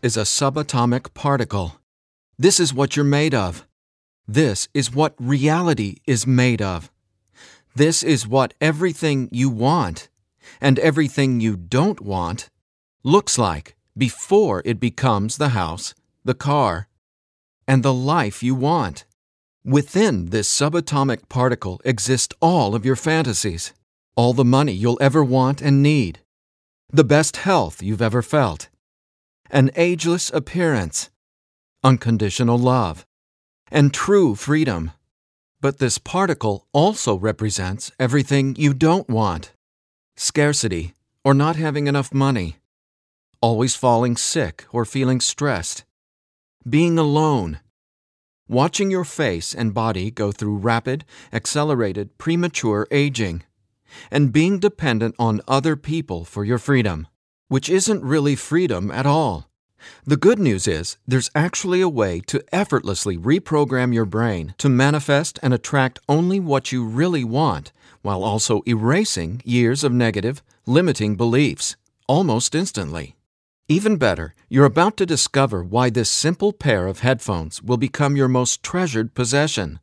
is a subatomic particle. This is what you're made of. This is what reality is made of. This is what everything you want and everything you don't want looks like before it becomes the house, the car, and the life you want. Within this subatomic particle exist all of your fantasies, all the money you'll ever want and need, the best health you've ever felt, an ageless appearance, unconditional love, and true freedom. But this particle also represents everything you don't want: scarcity or not having enough money, always falling sick or feeling stressed, being alone, watching your face and body go through rapid, accelerated, premature aging, and being dependent on other people for your freedom, which isn't really freedom at all. The good news is there's actually a way to effortlessly reprogram your brain to manifest and attract only what you really want, while also erasing years of negative, limiting beliefs, almost instantly. Even better, you're about to discover why this simple pair of headphones will become your most treasured possession,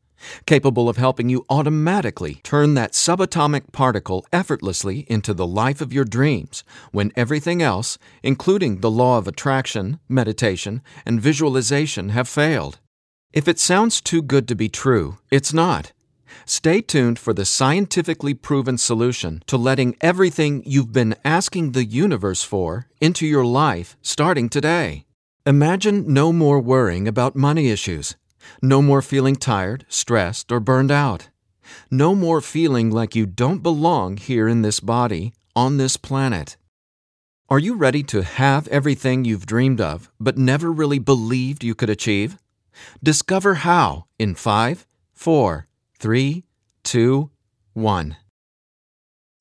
capable of helping you automatically turn that subatomic particle effortlessly into the life of your dreams when everything else, including the law of attraction, meditation, and visualization, have failed. If it sounds too good to be true, it's not. Stay tuned for the scientifically proven solution to letting everything you've been asking the universe for into your life starting today. Imagine no more worrying about money issues. No more feeling tired, stressed, or burned out. No more feeling like you don't belong here in this body, on this planet. Are you ready to have everything you've dreamed of but never really believed you could achieve? Discover how in 5, 4, 3, 2, 1.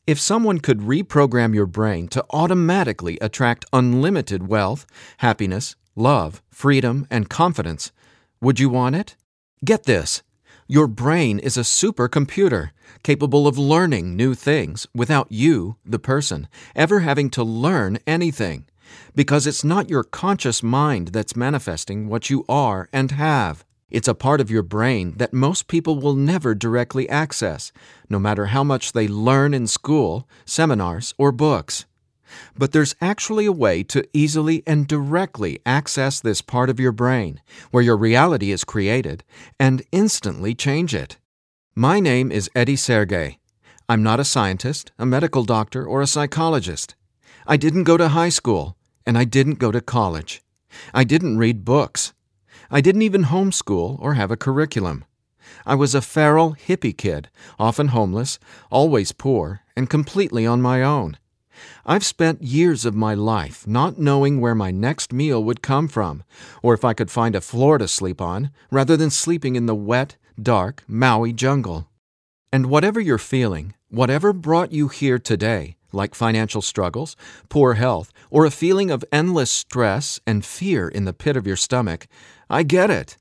If someone could reprogram your brain to automatically attract unlimited wealth, happiness, love, freedom, and confidence, would you want it? Get this. Your brain is a supercomputer capable of learning new things without you, the person, ever having to learn anything, because it's not your conscious mind that's manifesting what you are and have. It's a part of your brain that most people will never directly access, no matter how much they learn in school, seminars, or books. But there's actually a way to easily and directly access this part of your brain, where your reality is created, and instantly change it. My name is Eddie Sergey. I'm not a scientist, a medical doctor, or a psychologist. I didn't go to high school, and I didn't go to college. I didn't read books. I didn't even homeschool or have a curriculum. I was a feral hippie kid, often homeless, always poor, and completely on my own. I've spent years of my life not knowing where my next meal would come from, or if I could find a floor to sleep on, rather than sleeping in the wet, dark Maui jungle. And whatever you're feeling, whatever brought you here today, like financial struggles, poor health, or a feeling of endless stress and fear in the pit of your stomach, I get it.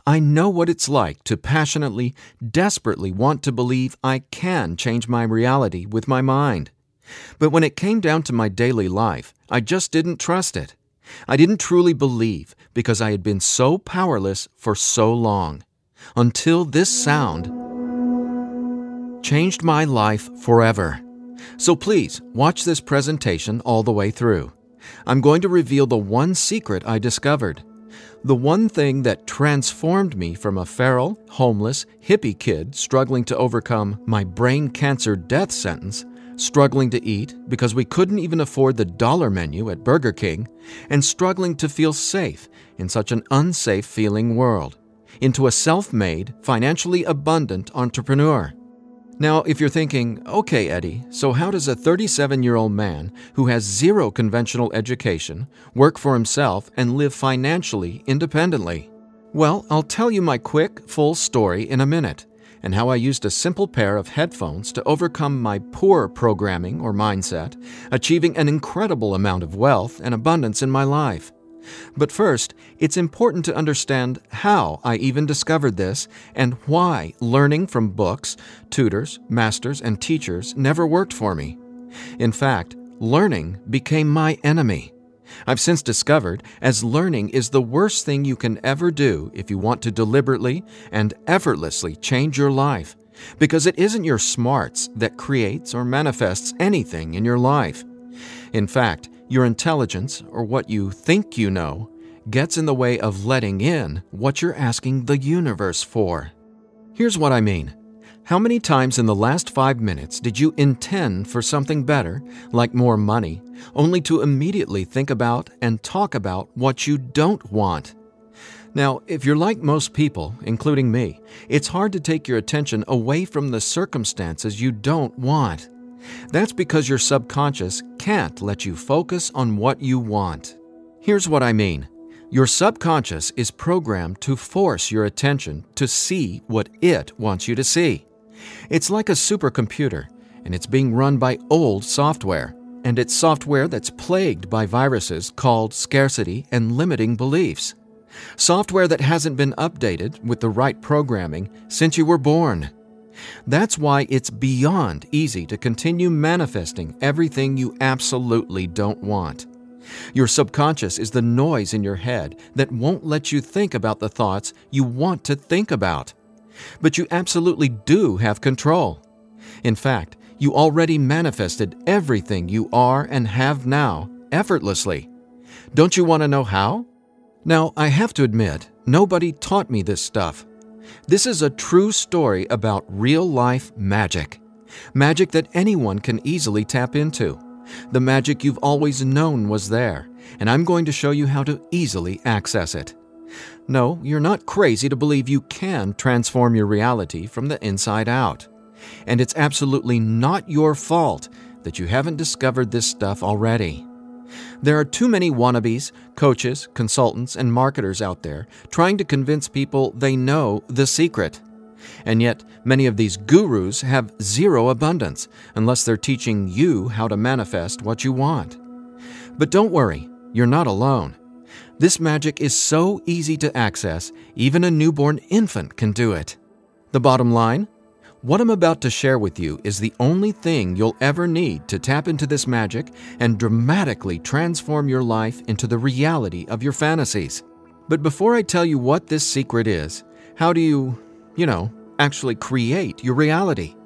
I know what it's like to passionately, desperately want to believe I can change my reality with my mind. But when it came down to my daily life, I just didn't trust it. I didn't truly believe because I had been so powerless for so long. Until this sound changed my life forever. So please, watch this presentation all the way through. I'm going to reveal the one secret I discovered. The one thing that transformed me from a feral, homeless, hippie kid struggling to overcome my brain cancer death sentence, struggling to eat because we couldn't even afford the dollar menu at Burger King, and struggling to feel safe in such an unsafe-feeling world, into a self-made, financially abundant entrepreneur. Now, if you're thinking, okay, Eddie, so how does a 37-year-old man who has zero conventional education work for himself and live financially independently? Well, I'll tell you my quick, full story in a minute, and how I used a simple pair of headphones to overcome my poor programming or mindset, achieving an incredible amount of wealth and abundance in my life. But first, it's important to understand how I even discovered this and why learning from books, tutors, masters, and teachers never worked for me. In fact, learning became my enemy. I've since discovered as learning is the worst thing you can ever do if you want to deliberately and effortlessly change your life, because it isn't your smarts that creates or manifests anything in your life. In fact, your intelligence, or what you think you know, gets in the way of letting in what you're asking the universe for. Here's what I mean. How many times in the last 5 minutes did you intend for something better, like more money, only to immediately think about and talk about what you don't want? Now, if you're like most people, including me, it's hard to take your attention away from the circumstances you don't want. That's because your subconscious can't let you focus on what you want. Here's what I mean. Your subconscious is programmed to force your attention to see what it wants you to see. It's like a supercomputer, and it's being run by old software, and it's software that's plagued by viruses called scarcity and limiting beliefs. Software that hasn't been updated with the right programming since you were born. That's why it's beyond easy to continue manifesting everything you absolutely don't want. Your subconscious is the noise in your head that won't let you think about the thoughts you want to think about. But you absolutely do have control. In fact, you already manifested everything you are and have now effortlessly. Don't you want to know how? Now, I have to admit, nobody taught me this stuff. This is a true story about real-life magic. Magic that anyone can easily tap into. The magic you've always known was there, and I'm going to show you how to easily access it. No, you're not crazy to believe you can transform your reality from the inside out. And it's absolutely not your fault that you haven't discovered this stuff already. There are too many wannabes, coaches, consultants, and marketers out there trying to convince people they know the secret. And yet, many of these gurus have zero abundance unless they're teaching you how to manifest what you want. But don't worry, you're not alone. This magic is so easy to access, even a newborn infant can do it. The bottom line? What I'm about to share with you is the only thing you'll ever need to tap into this magic and dramatically transform your life into the reality of your fantasies. But before I tell you what this secret is, how do you, actually create your reality?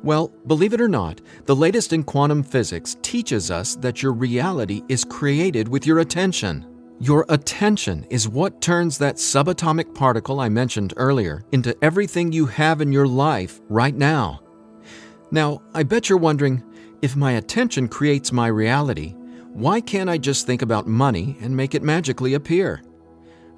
Well, believe it or not, the latest in quantum physics teaches us that your reality is created with your attention. Your attention is what turns that subatomic particle I mentioned earlier into everything you have in your life right now. Now, I bet you're wondering, if my attention creates my reality, why can't I just think about money and make it magically appear?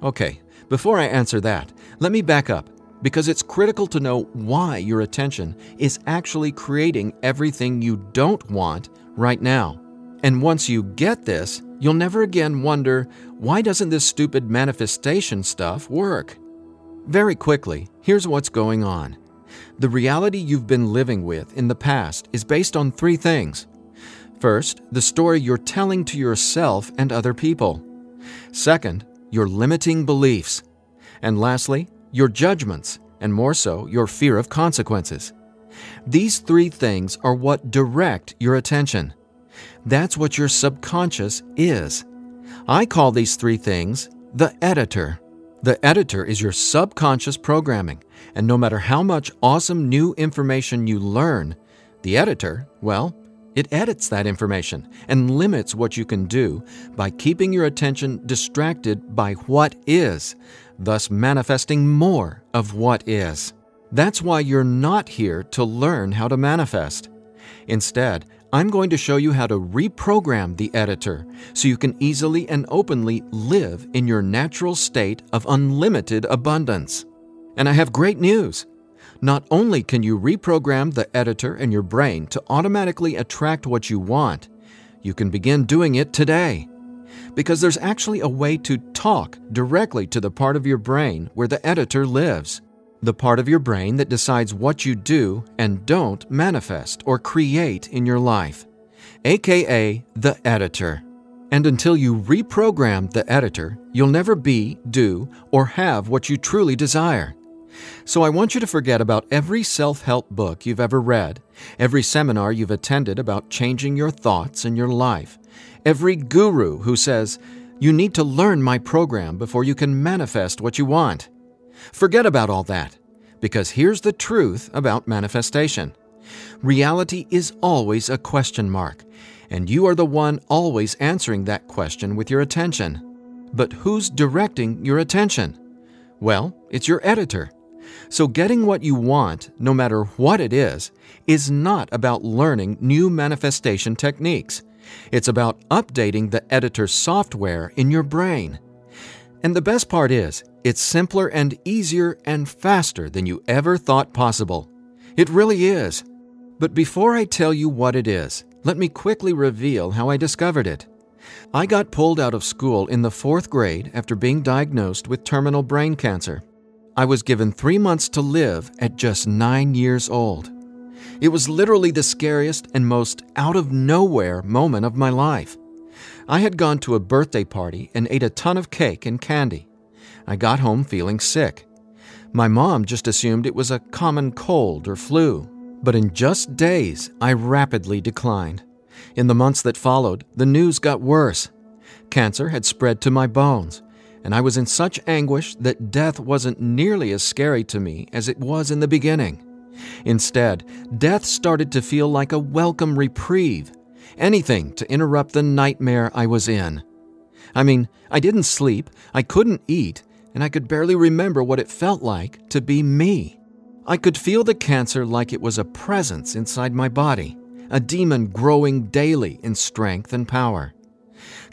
Okay, before I answer that, let me back up, because it's critical to know why your attention is actually creating everything you don't want right now. And once you get this, you'll never again wonder, why doesn't this stupid manifestation stuff work? Very quickly, here's what's going on. The reality you've been living with in the past is based on 3 things. First, the story you're telling to yourself and other people. Second, your limiting beliefs. And lastly, your judgments, and more so, your fear of consequences. These 3 things are what direct your attention. That's what your subconscious is. I call these 3 things the editor. The editor is your subconscious programming, and no matter how much awesome new information you learn, the editor, well, it edits that information and limits what you can do by keeping your attention distracted by what is, thus manifesting more of what is. That's why you're not here to learn how to manifest. Instead, I'm going to show you how to reprogram the editor so you can easily and openly live in your natural state of unlimited abundance. And I have great news. Not only can you reprogram the editor in your brain to automatically attract what you want, you can begin doing it today. Because there's actually a way to talk directly to the part of your brain where the editor lives. The part of your brain that decides what you do and don't manifest or create in your life, aka the editor. And until you reprogram the editor, you'll never be, do, or have what you truly desire. So I want you to forget about every self-help book you've ever read, every seminar you've attended about changing your thoughts and your life, every guru who says, "You need to learn my program before you can manifest what you want." Forget about all that, because here's the truth about manifestation. Reality is always a question mark, and you are the one always answering that question with your attention. But who's directing your attention? Well, it's your editor. So getting what you want, no matter what it is not about learning new manifestation techniques. It's about updating the editor's software in your brain. And the best part is, it's simpler and easier and faster than you ever thought possible. It really is. But before I tell you what it is, let me quickly reveal how I discovered it. I got pulled out of school in the 4th grade after being diagnosed with terminal brain cancer. I was given 3 months to live at just 9 years old. It was literally the scariest and most out-of-nowhere moment of my life. I had gone to a birthday party and ate a ton of cake and candy. I got home feeling sick. My mom just assumed it was a common cold or flu. But in just days, I rapidly declined. In the months that followed, the news got worse. Cancer had spread to my bones, and I was in such anguish that death wasn't nearly as scary to me as it was in the beginning. Instead, death started to feel like a welcome reprieve, anything to interrupt the nightmare I was in. I mean, I didn't sleep, I couldn't eat, and I could barely remember what it felt like to be me. I could feel the cancer like it was a presence inside my body, a demon growing daily in strength and power.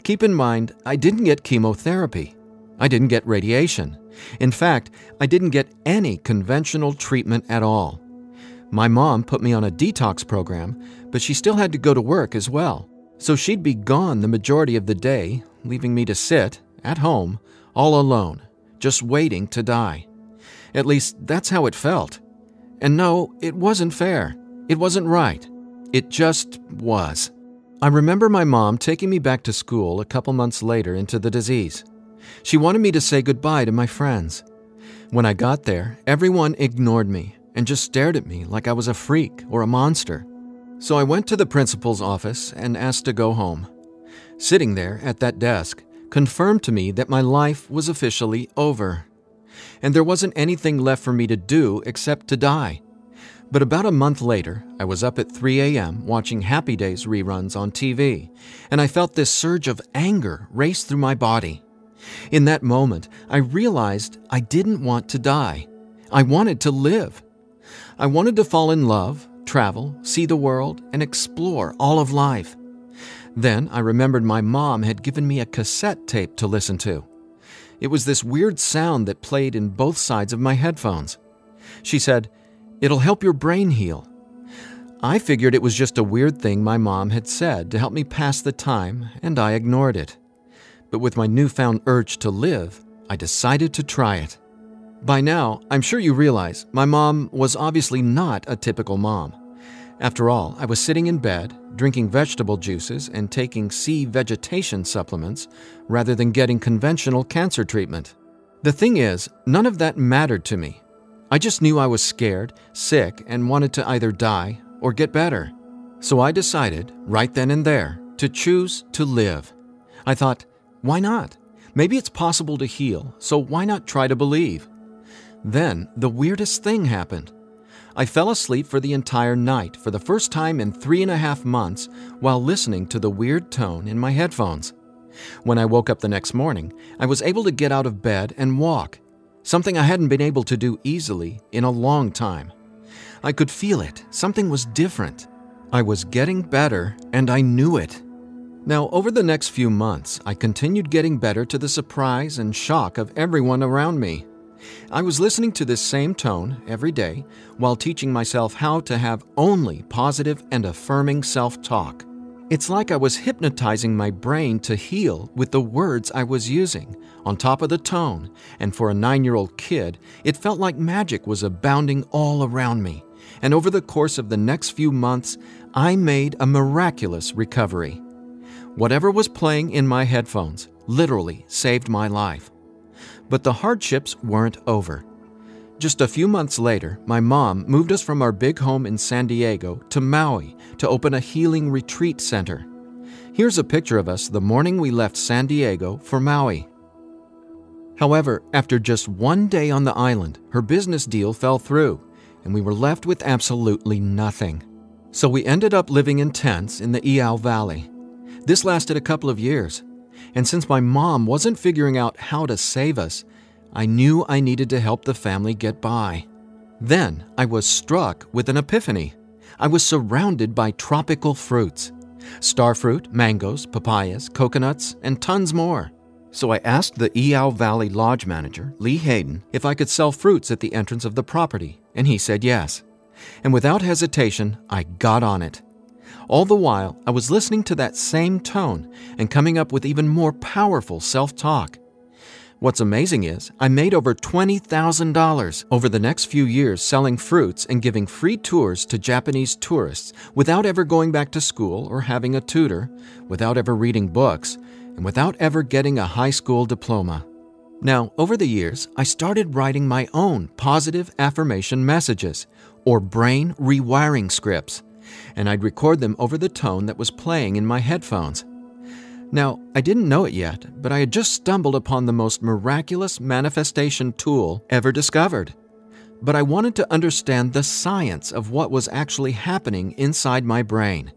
Keep in mind, I didn't get chemotherapy. I didn't get radiation. In fact, I didn't get any conventional treatment at all. My mom put me on a detox program, but she still had to go to work as well. So she'd be gone the majority of the day, leaving me to sit, at home, all alone, just waiting to die. At least, that's how it felt. And no, it wasn't fair. It wasn't right. It just was. I remember my mom taking me back to school a couple months later into the disease. She wanted me to say goodbye to my friends. When I got there, everyone ignored me and just stared at me like I was a freak or a monster. So I went to the principal's office and asked to go home. Sitting there at that desk confirmed to me that my life was officially over. And there wasn't anything left for me to do except to die. But about a month later, I was up at 3 a.m. watching Happy Days reruns on TV, and I felt this surge of anger race through my body. In that moment, I realized I didn't want to die. I wanted to live. I wanted to fall in love, travel, see the world, and explore all of life. Then I remembered my mom had given me a cassette tape to listen to. It was this weird sound that played in both sides of my headphones. She said, "It'll help your brain heal." I figured it was just a weird thing my mom had said to help me pass the time, and I ignored it. But with my newfound urge to live, I decided to try it. By now, I'm sure you realize my mom was obviously not a typical mom. After all, I was sitting in bed, drinking vegetable juices and taking sea vegetation supplements rather than getting conventional cancer treatment. The thing is, none of that mattered to me. I just knew I was scared, sick, and wanted to either die or get better. So I decided, right then and there, to choose to live. I thought, why not? Maybe it's possible to heal, so why not try to believe? Then, the weirdest thing happened. I fell asleep for the entire night for the first time in 3.5 months while listening to the weird tone in my headphones. When I woke up the next morning, I was able to get out of bed and walk, something I hadn't been able to do easily in a long time. I could feel it. Something was different. I was getting better, and I knew it. Now, over the next few months, I continued getting better to the surprise and shock of everyone around me. I was listening to this same tone every day while teaching myself how to have only positive and affirming self-talk. It's like I was hypnotizing my brain to heal with the words I was using, on top of the tone, and for a 9-year-old kid, it felt like magic was abounding all around me. And over the course of the next few months, I made a miraculous recovery. Whatever was playing in my headphones literally saved my life. But the hardships weren't over. Just a few months later, my mom moved us from our big home in San Diego to Maui to open a healing retreat center. Here's a picture of us the morning we left San Diego for Maui. However, after just one day on the island, her business deal fell through, and we were left with absolutely nothing. So we ended up living in tents in the Iao Valley. This lasted a couple of years, and since my mom wasn't figuring out how to save us, I knew I needed to help the family get by. Then I was struck with an epiphany. I was surrounded by tropical fruits: starfruit, mangoes, papayas, coconuts, and tons more. So I asked the Iao Valley Lodge manager, Lee Hayden, if I could sell fruits at the entrance of the property, and he said yes. And without hesitation, I got on it. All the while, I was listening to that same tone and coming up with even more powerful self-talk. What's amazing is I made over $20,000 over the next few years selling fruits and giving free tours to Japanese tourists without ever going back to school or having a tutor, without ever reading books, and without ever getting a high school diploma. Now, over the years, I started writing my own positive affirmation messages, or brain rewiring scripts, and I'd record them over the tone that was playing in my headphones. Now, I didn't know it yet, but I had just stumbled upon the most miraculous manifestation tool ever discovered. But I wanted to understand the science of what was actually happening inside my brain.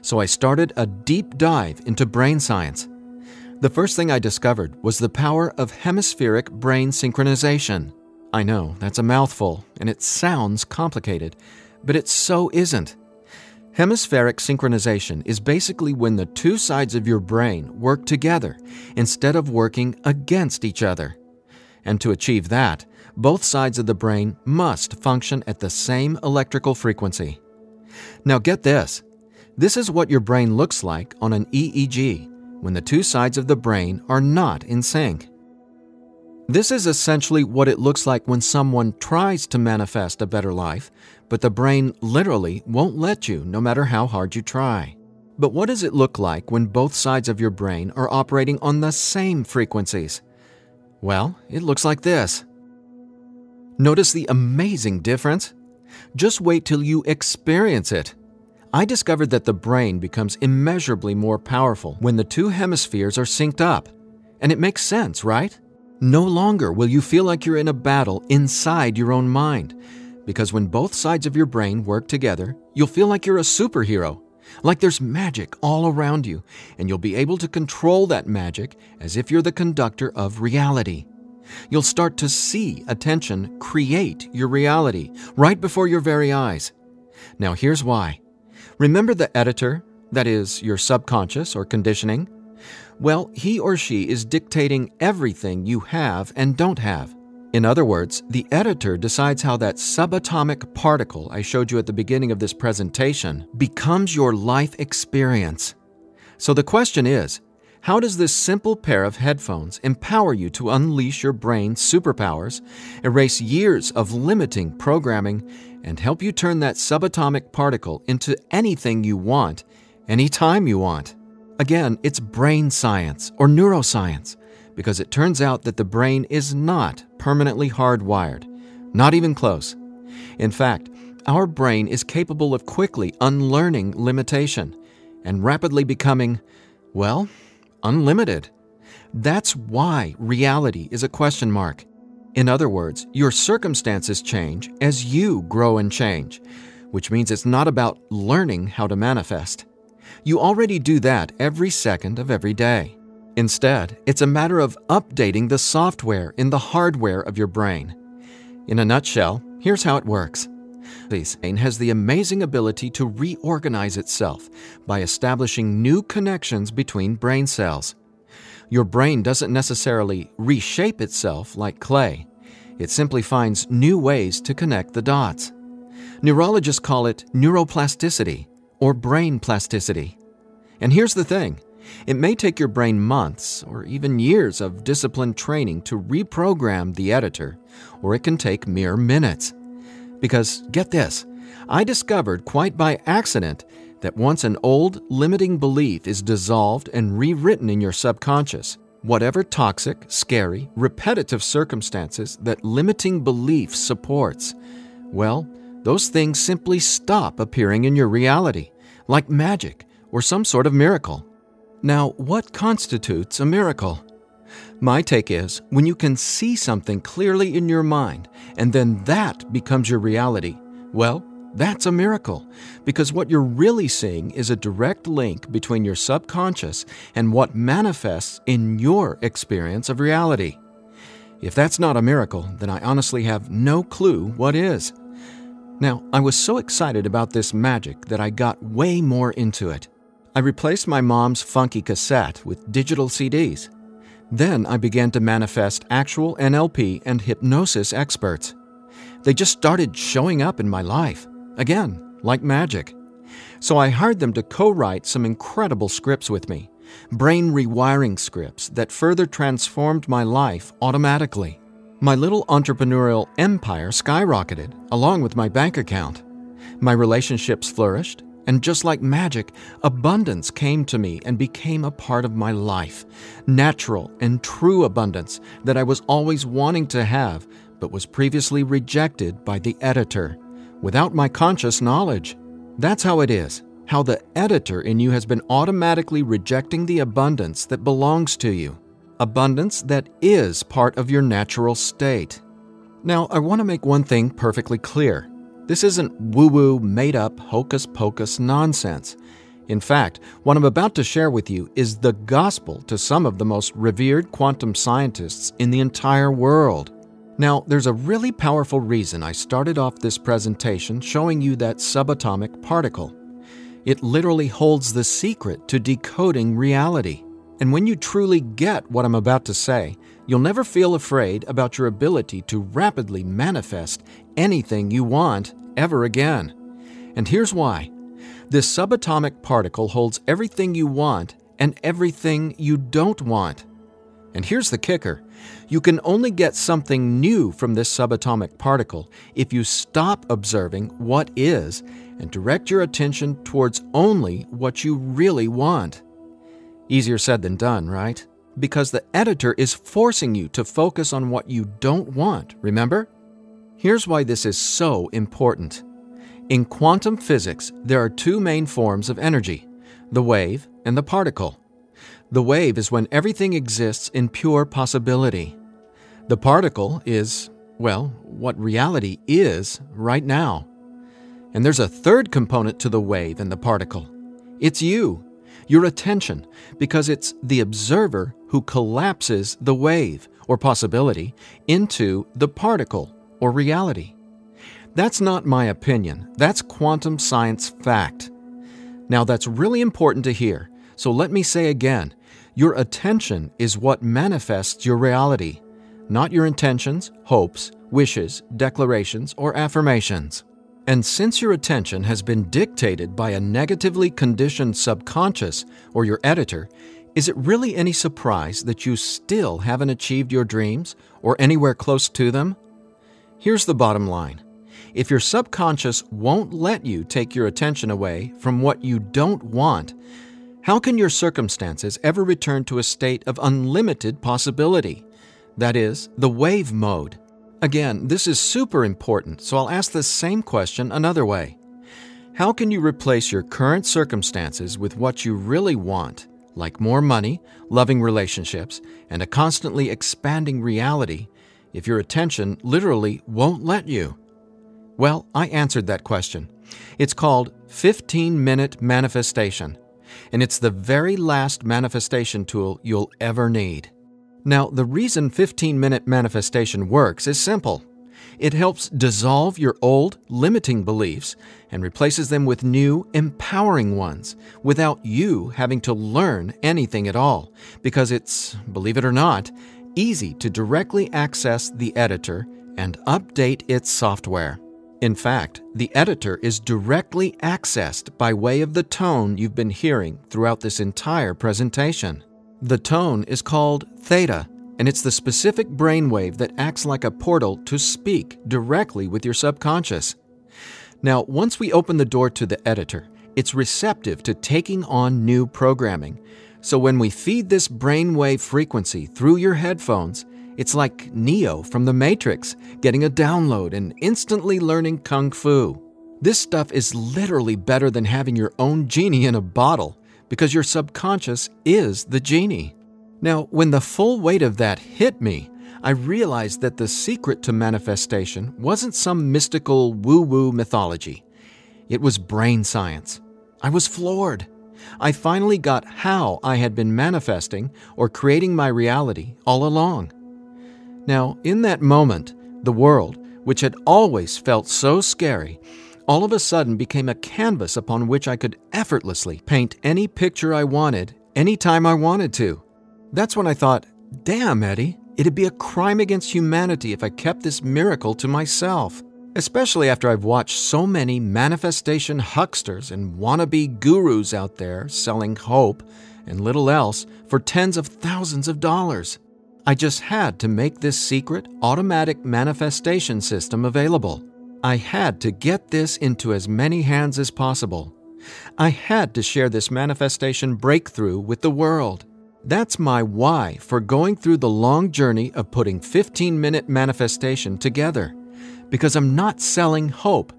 So I started a deep dive into brain science. The first thing I discovered was the power of hemispheric brain synchronization. I know, that's a mouthful, and it sounds complicated, but it so isn't. Hemispheric synchronization is basically when the two sides of your brain work together instead of working against each other. And to achieve that, both sides of the brain must function at the same electrical frequency. Now get this. This is what your brain looks like on an EEG when the two sides of the brain are not in sync. This is essentially what it looks like when someone tries to manifest a better life, but the brain literally won't let you no matter how hard you try. But what does it look like when both sides of your brain are operating on the same frequencies? Well, it looks like this. Notice the amazing difference? Just wait till you experience it. I discovered that the brain becomes immeasurably more powerful when the two hemispheres are synced up. And it makes sense, right? No longer will you feel like you're in a battle inside your own mind, because when both sides of your brain work together, you'll feel like you're a superhero, like there's magic all around you, and you'll be able to control that magic as if you're the conductor of reality. You'll start to see attention create your reality right before your very eyes. Now here's why. Remember the editor, that is, your subconscious or conditioning? Well, he or she is dictating everything you have and don't have. In other words, the editor decides how that subatomic particle I showed you at the beginning of this presentation becomes your life experience. So the question is, how does this simple pair of headphones empower you to unleash your brain's superpowers, erase years of limiting programming, and help you turn that subatomic particle into anything you want, anytime you want? Again, it's brain science or neuroscience, because it turns out that the brain is not permanently hardwired, not even close. In fact, our brain is capable of quickly unlearning limitation and rapidly becoming, well, unlimited. That's why reality is a question mark. In other words, your circumstances change as you grow and change, which means it's not about learning how to manifest. You already do that every second of every day. Instead, it's a matter of updating the software in the hardware of your brain. In a nutshell, here's how it works. The brain has the amazing ability to reorganize itself by establishing new connections between brain cells. Your brain doesn't necessarily reshape itself like clay. It simply finds new ways to connect the dots. Neurologists call it neuroplasticity or brain plasticity. And here's the thing. It may take your brain months or even years of disciplined training to reprogram the editor, or it can take mere minutes. Because, get this, I discovered quite by accident that once an old, limiting belief is dissolved and rewritten in your subconscious, whatever toxic, scary, repetitive circumstances that limiting belief supports, well, those things simply stop appearing in your reality, like magic or some sort of miracle. Now, what constitutes a miracle? My take is when you can see something clearly in your mind and then that becomes your reality, well, that's a miracle, because what you're really seeing is a direct link between your subconscious and what manifests in your experience of reality. If that's not a miracle, then I honestly have no clue what is. Now, I was so excited about this magic that I got way more into it. I replaced my mom's funky cassette with digital CDs. Then I began to manifest actual NLP and hypnosis experts. They just started showing up in my life. Again, like magic. So I hired them to co-write some incredible scripts with me, brain rewiring scripts that further transformed my life automatically. My little entrepreneurial empire skyrocketed, along with my bank account. My relationships flourished, and just like magic, abundance came to me and became a part of my life. Natural and true abundance that I was always wanting to have, but was previously rejected by the editor, without my conscious knowledge. That's how it is, how the editor in you has been automatically rejecting the abundance that belongs to you, abundance that is part of your natural state. Now, I want to make one thing perfectly clear. This isn't woo-woo, made-up, hocus-pocus nonsense. In fact, what I'm about to share with you is the gospel to some of the most revered quantum scientists in the entire world. Now, there's a really powerful reason I started off this presentation showing you that subatomic particle. It literally holds the secret to decoding reality. And when you truly get what I'm about to say, you'll never feel afraid about your ability to rapidly manifest anything you want ever again. And here's why. This subatomic particle holds everything you want and everything you don't want. And here's the kicker. You can only get something new from this subatomic particle if you stop observing what is and direct your attention towards only what you really want. Easier said than done, right? Because the editor is forcing you to focus on what you don't want, remember? Here's why this is so important. In quantum physics, there are two main forms of energy, the wave and the particle. The wave is when everything exists in pure possibility. The particle is, well, what reality is right now. And there's a third component to the wave and the particle. It's you, your attention, because it's the observer who collapses the wave, or possibility, into the particle, or reality. That's not my opinion. That's quantum science fact. Now, that's really important to hear, so let me say again, your attention is what manifests your reality, not your intentions, hopes, wishes, declarations, or affirmations. And since your attention has been dictated by a negatively conditioned subconscious or your editor, is it really any surprise that you still haven't achieved your dreams or anywhere close to them? Here's the bottom line. If your subconscious won't let you take your attention away from what you don't want, how can your circumstances ever return to a state of unlimited possibility? That is, the wave mode. Again, this is super important, so I'll ask the same question another way. How can you replace your current circumstances with what you really want, like more money, loving relationships, and a constantly expanding reality, if your attention literally won't let you? Well, I answered that question. It's called 15-minute manifestation, and it's the very last manifestation tool you'll ever need. Now, the reason 15-minute manifestation works is simple. It helps dissolve your old, limiting beliefs and replaces them with new, empowering ones without you having to learn anything at all, because it's, believe it or not, easy to directly access the editor and update its software. In fact, the editor is directly accessed by way of the tone you've been hearing throughout this entire presentation. The tone is called theta, and it's the specific brainwave that acts like a portal to speak directly with your subconscious. Now, once we open the door to the editor, it's receptive to taking on new programming. So when we feed this brainwave frequency through your headphones, it's like Neo from the Matrix getting a download and instantly learning Kung Fu. This stuff is literally better than having your own genie in a bottle, because your subconscious is the genie. Now, when the full weight of that hit me, I realized that the secret to manifestation wasn't some mystical woo-woo mythology. It was brain science. I was floored. I finally got how I had been manifesting or creating my reality all along. Now, in that moment, the world, which had always felt so scary, all of a sudden became a canvas upon which I could effortlessly paint any picture I wanted, anytime I wanted to. That's when I thought, damn, Eddie, it'd be a crime against humanity if I kept this miracle to myself. Especially after I've watched so many manifestation hucksters and wannabe gurus out there selling hope and little else for tens of thousands of dollars. I just had to make this secret, automatic manifestation system available. I had to get this into as many hands as possible. I had to share this manifestation breakthrough with the world. That's my why for going through the long journey of putting 15-minute manifestation together. Because I'm not selling hope.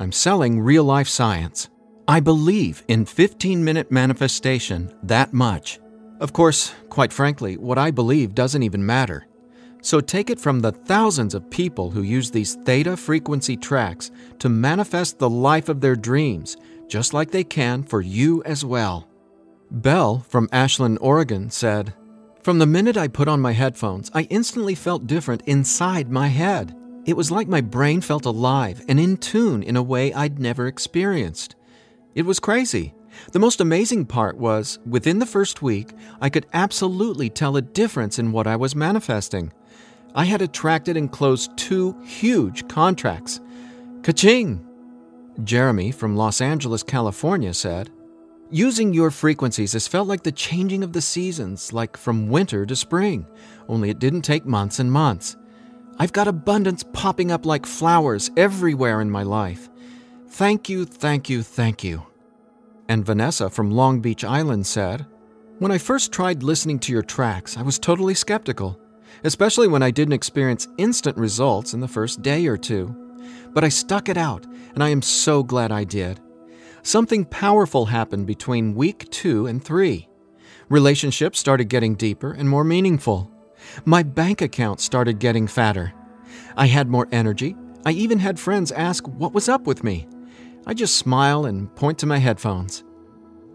I'm selling real-life science. I believe in 15-minute manifestation that much. Of course, quite frankly, what I believe doesn't even matter. So take it from the thousands of people who use these theta frequency tracks to manifest the life of their dreams, just like they can for you as well. Belle from Ashland, Oregon said, "From the minute I put on my headphones, I instantly felt different inside my head. It was like my brain felt alive and in tune in a way I'd never experienced. It was crazy. The most amazing part was, within the first week, I could absolutely tell a difference in what I was manifesting. I had attracted and closed 2 huge contracts. Ka-ching!" Jeremy from Los Angeles, California said, "Using your frequencies has felt like the changing of the seasons, like from winter to spring, only it didn't take months and months. I've got abundance popping up like flowers everywhere in my life. Thank you, thank you, thank you." And Vanessa from Long Beach Island said, "When I first tried listening to your tracks, I was totally skeptical, especially when I didn't experience instant results in the first day or 2. But I stuck it out, and I am so glad I did. Something powerful happened between week 2 and 3. Relationships started getting deeper and more meaningful. My bank account started getting fatter. I had more energy. I even had friends ask what was up with me. I just smile and point to my headphones.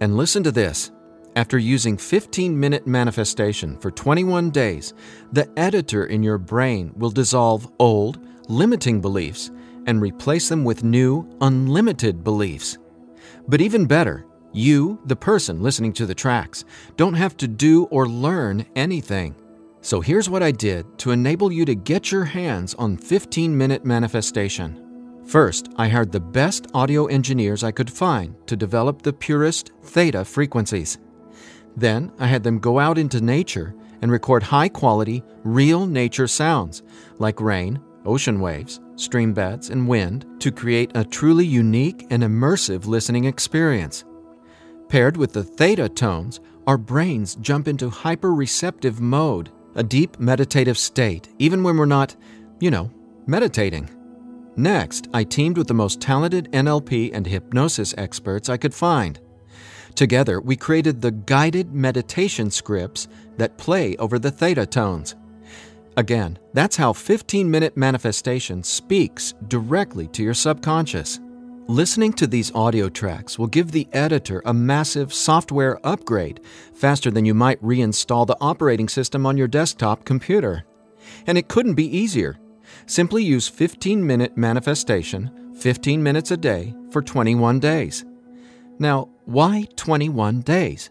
And listen to this. After using 15-minute manifestation for 21 days, the editor in your brain will dissolve old, limiting beliefs and replace them with new, unlimited beliefs. But even better, you, the person listening to the tracks, don't have to do or learn anything. So here's what I did to enable you to get your hands on 15-minute manifestation. First, I hired the best audio engineers I could find to develop the purest theta frequencies. Then, I had them go out into nature and record high-quality, real nature sounds like rain, ocean waves, stream beds, and wind to create a truly unique and immersive listening experience. Paired with the theta tones, our brains jump into hyper-receptive mode, a deep meditative state, even when we're not, meditating. Next, I teamed with the most talented NLP and hypnosis experts I could find. Together, we created the guided meditation scripts that play over the theta tones. Again, that's how 15-minute manifestation speaks directly to your subconscious. Listening to these audio tracks will give the editor a massive software upgrade faster than you might reinstall the operating system on your desktop computer. And it couldn't be easier. Simply use 15-minute manifestation, 15 minutes a day for 21 days. Now, why 21 days?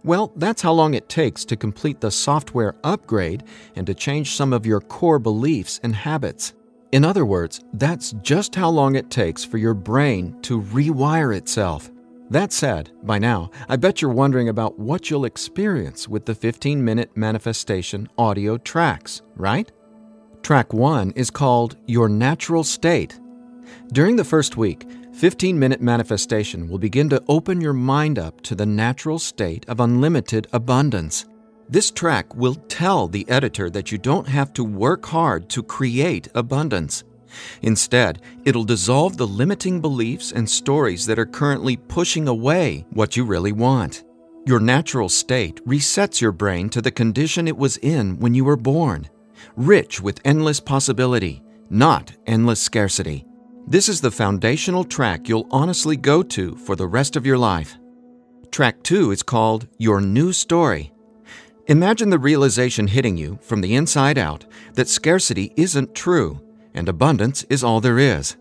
Well, that's how long it takes to complete the software upgrade and to change some of your core beliefs and habits. In other words, that's just how long it takes for your brain to rewire itself. That said, by now, I bet you're wondering about what you'll experience with the 15-minute manifestation audio tracks, right? Track 1 is called Your Natural State. During the first week, 15-minute manifestation will begin to open your mind up to the natural state of unlimited abundance. This track will tell the editor that you don't have to work hard to create abundance. Instead, it'll dissolve the limiting beliefs and stories that are currently pushing away what you really want. Your natural state resets your brain to the condition it was in when you were born, rich with endless possibility, not endless scarcity. This is the foundational track you'll honestly go to for the rest of your life. Track 2 is called Your New Story. Imagine the realization hitting you from the inside out that scarcity isn't true and abundance is all there is.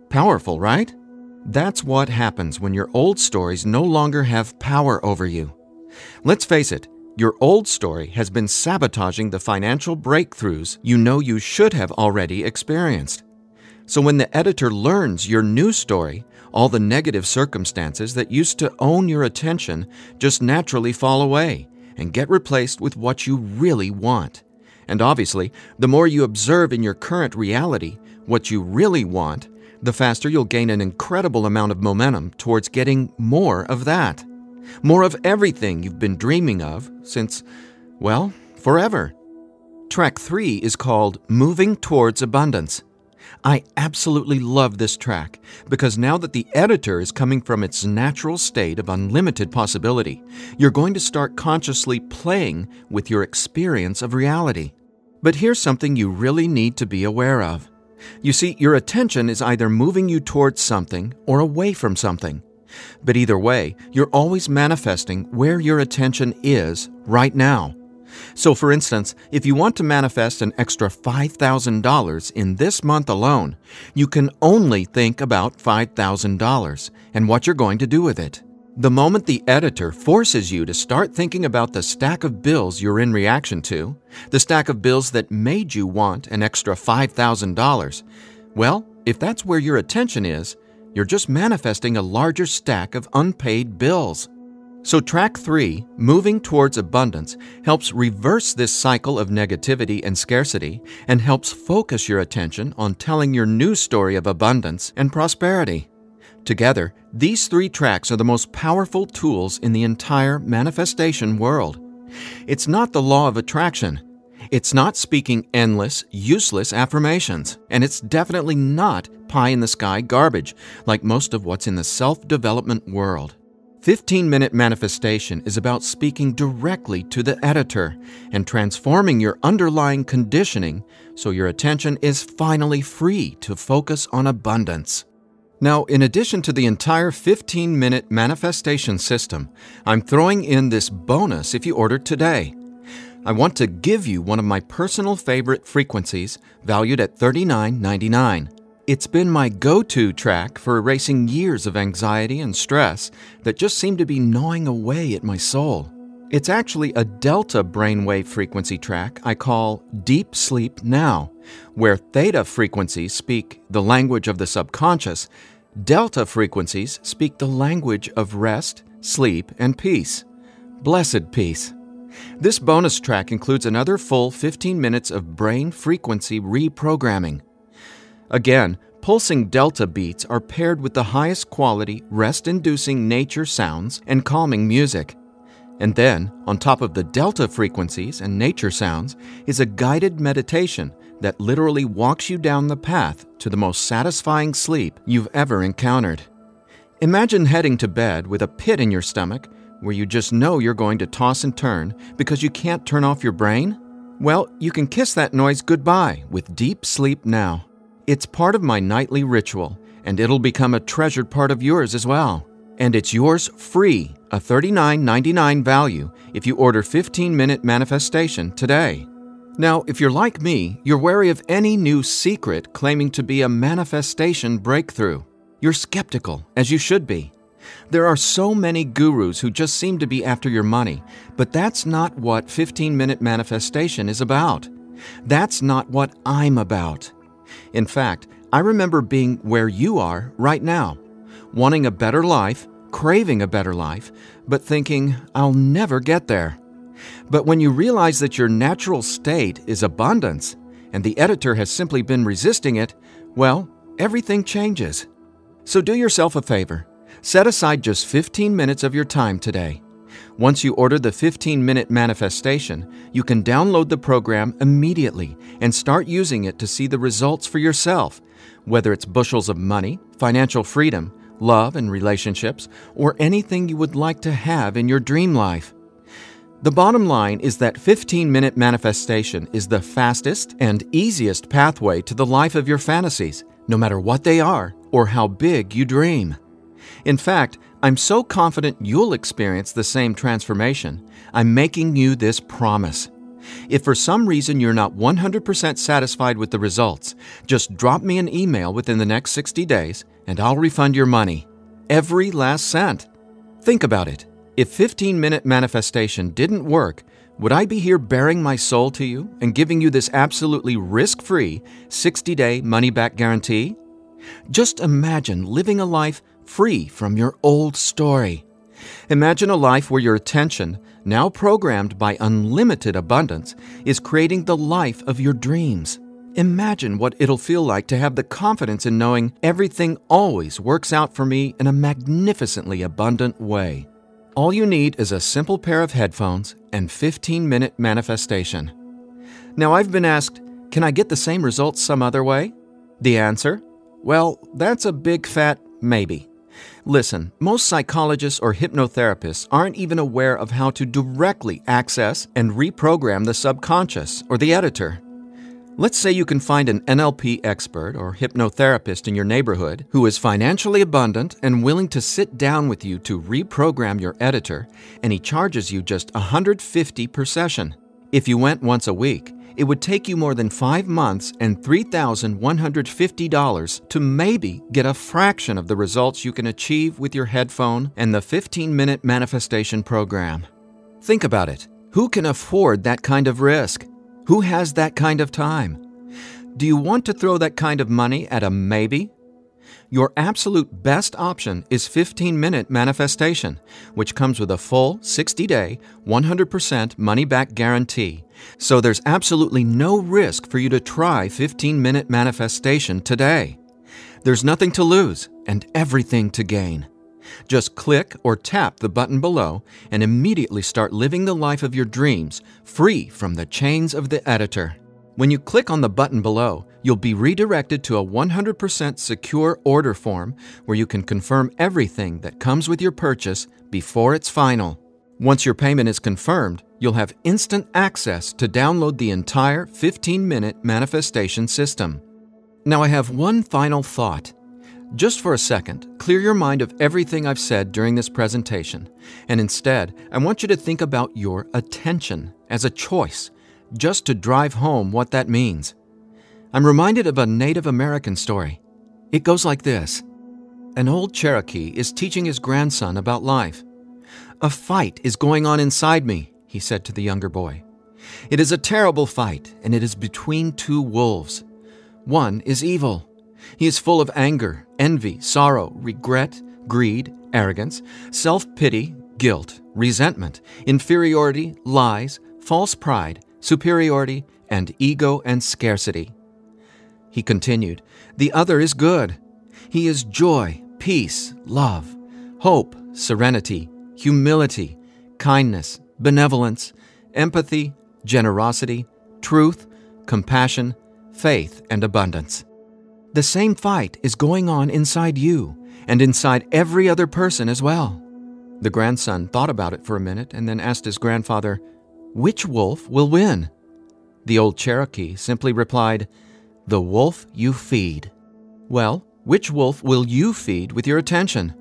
Powerful, right? That's what happens when your old stories no longer have power over you. Let's face it, your old story has been sabotaging the financial breakthroughs you know you should have already experienced. So when the editor learns your new story, all the negative circumstances that used to own your attention just naturally fall away and get replaced with what you really want. And obviously, the more you observe in your current reality what you really want, the faster you'll gain an incredible amount of momentum towards getting more of that. More of everything you've been dreaming of since, well, forever. Track 3 is called Moving Towards Abundance. I absolutely love this track because now that the editor is coming from its natural state of unlimited possibility, you're going to start consciously playing with your experience of reality. But here's something you really need to be aware of. You see, your attention is either moving you towards something or away from something. But either way, you're always manifesting where your attention is right now. So for instance, if you want to manifest an extra $5,000 in this month alone, you can only think about $5,000 and what you're going to do with it. The moment the editor forces you to start thinking about the stack of bills you're in reaction to, the stack of bills that made you want an extra $5,000, well, if that's where your attention is, you're just manifesting a larger stack of unpaid bills. So track 3, Moving Towards Abundance, helps reverse this cycle of negativity and scarcity and helps focus your attention on telling your new story of abundance and prosperity. Together, these 3 tracks are the most powerful tools in the entire manifestation world. It's not the law of attraction. It's not speaking endless, useless affirmations. And it's definitely not pie-in-the-sky garbage like most of what's in the self-development world. 15-minute manifestation is about speaking directly to the editor and transforming your underlying conditioning so your attention is finally free to focus on abundance. Now, in addition to the entire 15-minute manifestation system, I'm throwing in this bonus if you order today. I want to give you one of my personal favorite frequencies valued at $39.99. It's been my go-to track for erasing years of anxiety and stress that just seem to be gnawing away at my soul. It's actually a delta brainwave frequency track I call Deep Sleep Now, where theta frequencies speak the language of the subconscious, delta frequencies speak the language of rest, sleep, and peace. Blessed peace. This bonus track includes another full 15 minutes of brain frequency reprogramming. Again, pulsing delta beats are paired with the highest quality, rest-inducing nature sounds and calming music. And then, on top of the delta frequencies and nature sounds, is a guided meditation that literally walks you down the path to the most satisfying sleep you've ever encountered. Imagine heading to bed with a pit in your stomach where you just know you're going to toss and turn because you can't turn off your brain? Well, you can kiss that noise goodbye with Deep Sleep Now. It's part of my nightly ritual, and it'll become a treasured part of yours as well. And it's yours free, a $39.99 value, if you order 15-minute manifestation today. Now, if you're like me, you're wary of any new secret claiming to be a manifestation breakthrough. You're skeptical, as you should be. There are so many gurus who just seem to be after your money, but that's not what 15-minute manifestation is about. That's not what I'm about. In fact, I remember being where you are right now, wanting a better life, craving a better life, but thinking, I'll never get there. But when you realize that your natural state is abundance, and the editor has simply been resisting it, well, everything changes. So do yourself a favor. Set aside just 15 minutes of your time today. Once you order the 15-minute manifestation, you can download the program immediately and start using it to see the results for yourself, whether it's bushels of money, financial freedom, love and relationships, or anything you would like to have in your dream life. The bottom line is that 15-minute manifestation is the fastest and easiest pathway to the life of your fantasies, no matter what they are or how big you dream. In fact, I'm so confident you'll experience the same transformation, I'm making you this promise. If for some reason you're not 100% satisfied with the results, just drop me an email within the next 60 days and I'll refund your money. Every last cent. Think about it. If 15-minute manifestation didn't work, would I be here bearing my soul to you and giving you this absolutely risk-free 60-day money-back guarantee? Just imagine living a life free from your old story. Imagine a life where your attention, now programmed by unlimited abundance, is creating the life of your dreams. Imagine what it'll feel like to have the confidence in knowing everything always works out for me in a magnificently abundant way. All you need is a simple pair of headphones and 15-minute manifestation. Now, I've been asked, can I get the same results some other way? The answer? Well, that's a big fat maybe. Listen, most psychologists or hypnotherapists aren't even aware of how to directly access and reprogram the subconscious or the editor. Let's say you can find an NLP expert or hypnotherapist in your neighborhood who is financially abundant and willing to sit down with you to reprogram your editor, and he charges you just $150 per session. If you went once a week, it would take you more than 5 months and $3,150 to maybe get a fraction of the results you can achieve with your headphone and the 15-minute manifestation program. Think about it. Who can afford that kind of risk? Who has that kind of time? Do you want to throw that kind of money at a maybe? Your absolute best option is 15-minute manifestation, which comes with a full 60-day, 100% money-back guarantee. So there's absolutely no risk for you to try 15-minute manifestation today. There's nothing to lose and everything to gain. Just click or tap the button below and immediately start living the life of your dreams, free from the chains of the editor. When you click on the button below, you'll be redirected to a 100% secure order form where you can confirm everything that comes with your purchase before it's final. Once your payment is confirmed, you'll have instant access to download the entire 15-minute manifestation system. Now I have one final thought. Just for a second, clear your mind of everything I've said during this presentation, and instead, I want you to think about your attention as a choice, just to drive home what that means. I'm reminded of a Native American story. It goes like this. An old Cherokee is teaching his grandson about life. "A fight is going on inside me," he said to the younger boy. "It is a terrible fight, and it is between two wolves. One is evil. He is full of anger, envy, sorrow, regret, greed, arrogance, self-pity, guilt, resentment, inferiority, lies, false pride, superiority, and ego and scarcity." He continued, "The other is good. He is joy, peace, love, hope, serenity, humility, kindness, benevolence, empathy, generosity, truth, compassion, faith, and abundance. The same fight is going on inside you and inside every other person as well." The grandson thought about it for a minute and then asked his grandfather, "Which wolf will win?" The old Cherokee simply replied, "The wolf you feed." Well, which wolf will you feed with your attention?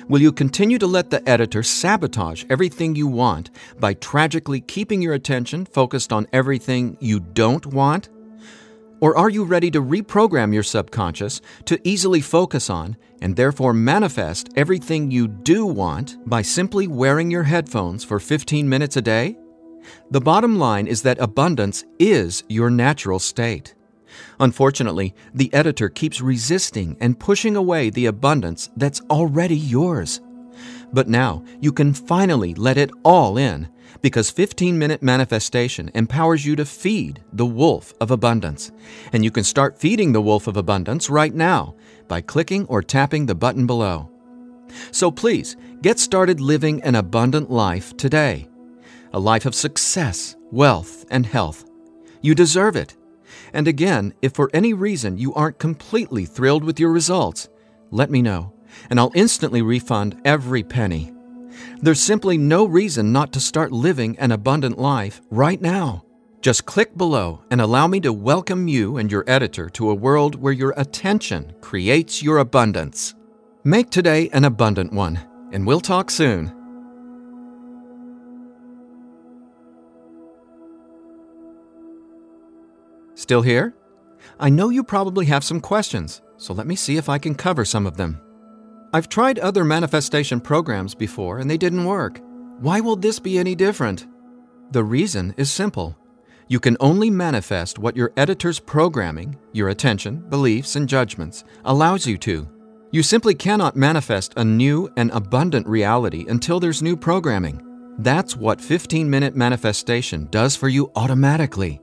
Will you continue to let the editor sabotage everything you want by tragically keeping your attention focused on everything you don't want? Or are you ready to reprogram your subconscious to easily focus on and therefore manifest everything you do want by simply wearing your headphones for 15 minutes a day? The bottom line is that abundance is your natural state. Unfortunately, the editor keeps resisting and pushing away the abundance that's already yours. But now you can finally let it all in, because 15-minute manifestation empowers you to feed the wolf of abundance. And you can start feeding the wolf of abundance right now by clicking or tapping the button below. So please, get started living an abundant life today. A life of success, wealth, and health. You deserve it. And again, if for any reason you aren't completely thrilled with your results, let me know. and I'll instantly refund every penny. There's simply no reason not to start living an abundant life right now. Just click below and allow me to welcome you and your editor to a world where your attention creates your abundance. Make today an abundant one, and we'll talk soon. Still here? I know you probably have some questions, so let me see if I can cover some of them. I've tried other manifestation programs before and they didn't work. Why will this be any different? The reason is simple. You can only manifest what your editor's programming, your attention, beliefs, and judgments allows you to. You simply cannot manifest a new and abundant reality until there's new programming. That's what 15-minute manifestation does for you automatically.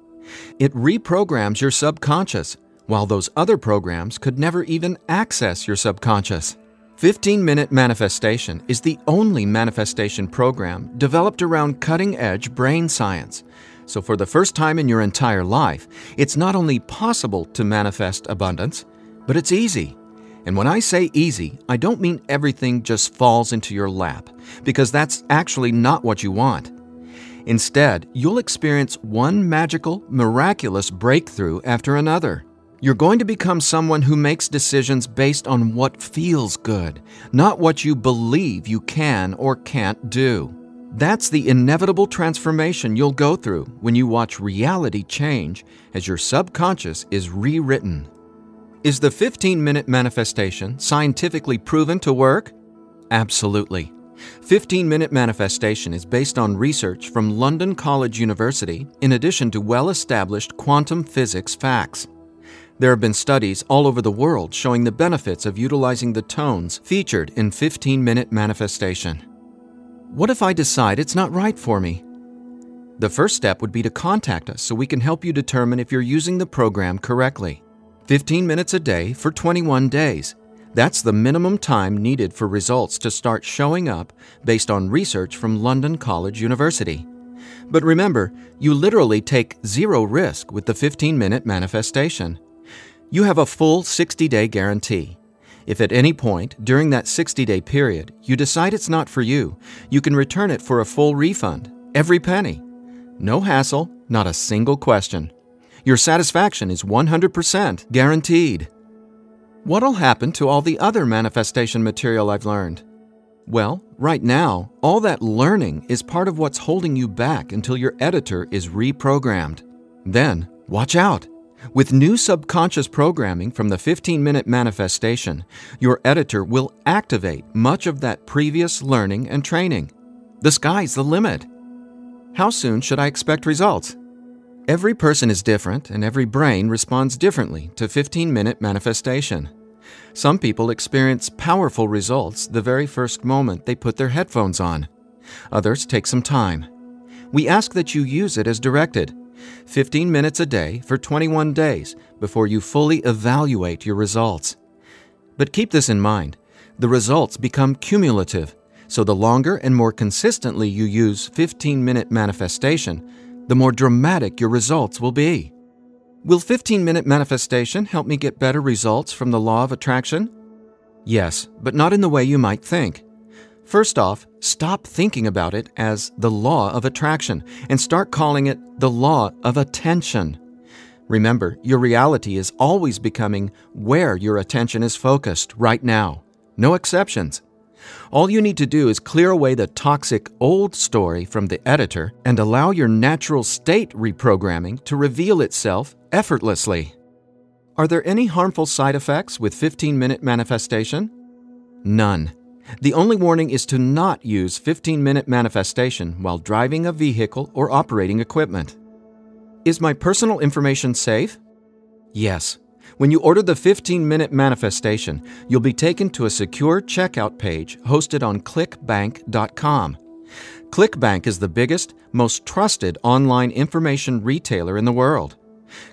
It reprograms your subconscious, while those other programs could never even access your subconscious. 15-minute manifestation is the only manifestation program developed around cutting-edge brain science. So for the first time in your entire life, it's not only possible to manifest abundance, but it's easy. And when I say easy, I don't mean everything just falls into your lap, because that's actually not what you want. Instead, you'll experience one magical, miraculous breakthrough after another. You're going to become someone who makes decisions based on what feels good, not what you believe you can or can't do. That's the inevitable transformation you'll go through when you watch reality change as your subconscious is rewritten. Is the 15-minute manifestation scientifically proven to work? Absolutely. 15-minute manifestation is based on research from London College University in addition to well-established quantum physics facts. There have been studies all over the world showing the benefits of utilizing the tones featured in 15-minute manifestation. What if I decide it's not right for me? The first step would be to contact us so we can help you determine if you're using the program correctly. 15 minutes a day for 21 days. That's the minimum time needed for results to start showing up based on research from London College University. But remember, you literally take zero risk with the 15-minute manifestation. You have a full 60-day guarantee. If at any point during that 60-day period you decide it's not for you, you can return it for a full refund, every penny. No hassle, not a single question. Your satisfaction is 100% guaranteed. What'll happen to all the other manifestation material I've learned? Well, right now, all that learning is part of what's holding you back until your editor is reprogrammed. Then, watch out! With new subconscious programming from the 15-minute manifestation, your editor will activate much of that previous learning and training. The sky's the limit. How soon should I expect results? Every person is different and every brain responds differently to 15-minute manifestation. Some people experience powerful results the very first moment they put their headphones on. Others take some time. We ask that you use it as directed. 15 minutes a day for 21 days before you fully evaluate your results. But keep this in mind, the results become cumulative, so the longer and more consistently you use 15-minute manifestation, the more dramatic your results will be. Will 15-minute manifestation help me get better results from the law of attraction? Yes, but not in the way you might think. First off, stop thinking about it as the law of attraction and start calling it the law of attention. Remember, your reality is always becoming where your attention is focused right now. No exceptions. All you need to do is clear away the toxic old story from the editor and allow your natural state reprogramming to reveal itself effortlessly. Are there any harmful side effects with 15-minute manifestation? None. The only warning is to not use 15-minute manifestation while driving a vehicle or operating equipment. Is my personal information safe? Yes. When you order the 15-minute manifestation, you'll be taken to a secure checkout page hosted on clickbank.com. ClickBank is the biggest, most trusted online information retailer in the world.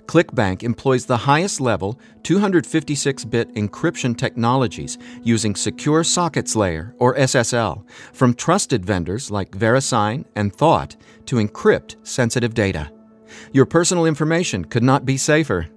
ClickBank employs the highest level 256-bit encryption technologies using Secure Sockets Layer, or SSL, from trusted vendors like VeriSign and Thought to encrypt sensitive data. Your personal information could not be safer.